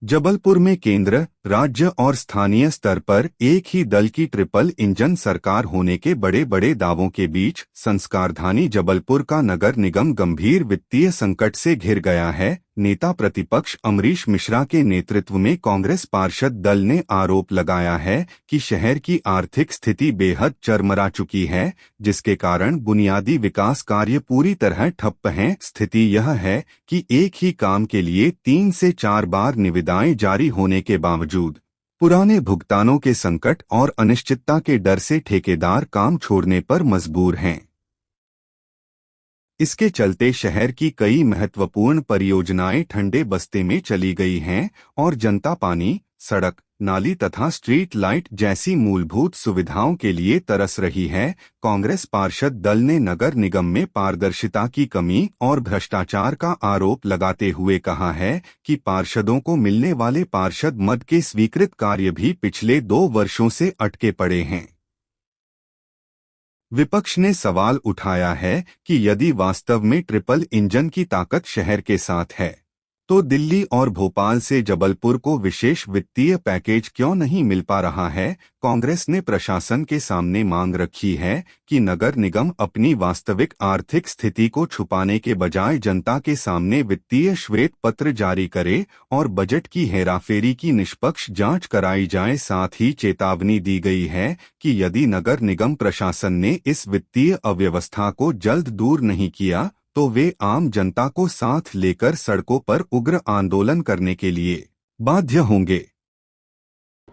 जबलपुर में केंद्र, राज्य और स्थानीय स्तर पर एक ही दल की ट्रिपल इंजन सरकार होने के बड़े बड़े दावों के बीच संस्कारधानी जबलपुर का नगर निगम गंभीर वित्तीय संकट से घिर गया है। नेता प्रतिपक्ष अमरीश मिश्रा के नेतृत्व में कांग्रेस पार्षद दल ने आरोप लगाया है कि शहर की आर्थिक स्थिति बेहद चरमरा चुकी है, जिसके कारण बुनियादी विकास कार्य पूरी तरह ठप्प हैं। स्थिति यह है कि एक ही काम के लिए 3 से 4 बार निविदाएं जारी होने के बावजूद पुराने भुगतानों के संकट और अनिश्चितता के डर से ठेकेदार काम छोड़ने पर मजबूर हैं। इसके चलते शहर की कई महत्वपूर्ण परियोजनाएं ठंडे बस्ते में चली गई हैं और जनता पानी, सड़क, नाली तथा स्ट्रीट लाइट जैसी मूलभूत सुविधाओं के लिए तरस रही है। कांग्रेस पार्षद दल ने नगर निगम में पारदर्शिता की कमी और भ्रष्टाचार का आरोप लगाते हुए कहा है कि पार्षदों को मिलने वाले पार्षद मद के स्वीकृत कार्य भी पिछले 2 वर्षों से अटके पड़े हैं। विपक्ष ने सवाल उठाया है कि यदि वास्तव में ट्रिपल इंजन की ताकत शहर के साथ है, तो दिल्ली और भोपाल से जबलपुर को विशेष वित्तीय पैकेज क्यों नहीं मिल पा रहा है। कांग्रेस ने प्रशासन के सामने मांग रखी है कि नगर निगम अपनी वास्तविक आर्थिक स्थिति को छुपाने के बजाय जनता के सामने वित्तीय श्वेत पत्र जारी करे और बजट की हेराफेरी की निष्पक्ष जांच कराई जाए। साथ ही चेतावनी दी गई है कि यदि नगर निगम प्रशासन ने इस वित्तीय अव्यवस्था को जल्द दूर नहीं किया तो वे आम जनता को साथ लेकर सड़कों पर उग्र आंदोलन करने के लिए बाध्य होंगे।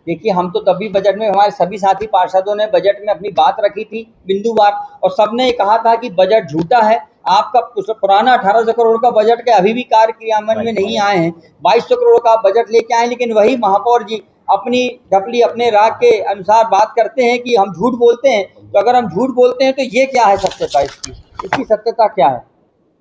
देखिए, हम तो तभी बजट में हमारे सभी साथी पार्षदों ने बजट में अपनी बात रखी थी बिंदुवार, और सबने ये कहा था कि बजट झूठा है। आपका पुराना 1800 करोड़ का बजट के अभी भी कार्य क्रियान्वयन में नहीं आए हैं। 2200 करोड़ का बजट लेके आए, लेकिन वही महापौर जी अपनी ढपली अपने राग के अनुसार बात करते हैं कि हम झूठ बोलते हैं। तो अगर हम झूठ बोलते हैं तो ये क्या है सत्यता, इसकी सत्यता क्या है?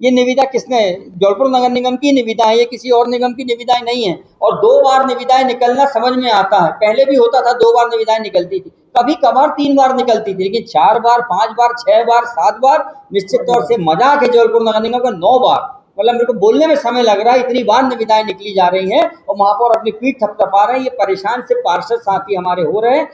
ये निविदा किसने? जबलपुर नगर निगम की निविदा है, ये किसी और निगम की निविदाएं नहीं है। और 2 बार निविदाएं निकलना समझ में आता है, पहले भी होता था 2 बार निविदाएं निकलती थी, कभी कभार 3 बार निकलती थी, लेकिन 4 बार, 5 बार, 6 बार, 7 बार निश्चित तौर से मजाक है। जबलपुर नगर निगम का 9 बार, मतलब मेरे को बोलने में समय लग रहा है, इतनी बार निविदाएं निकली जा रही हैं और महापौर अपनी पीठ थपथपा रहे हैं। ये परेशान से पार्षद साथी हमारे हो रहे हैं।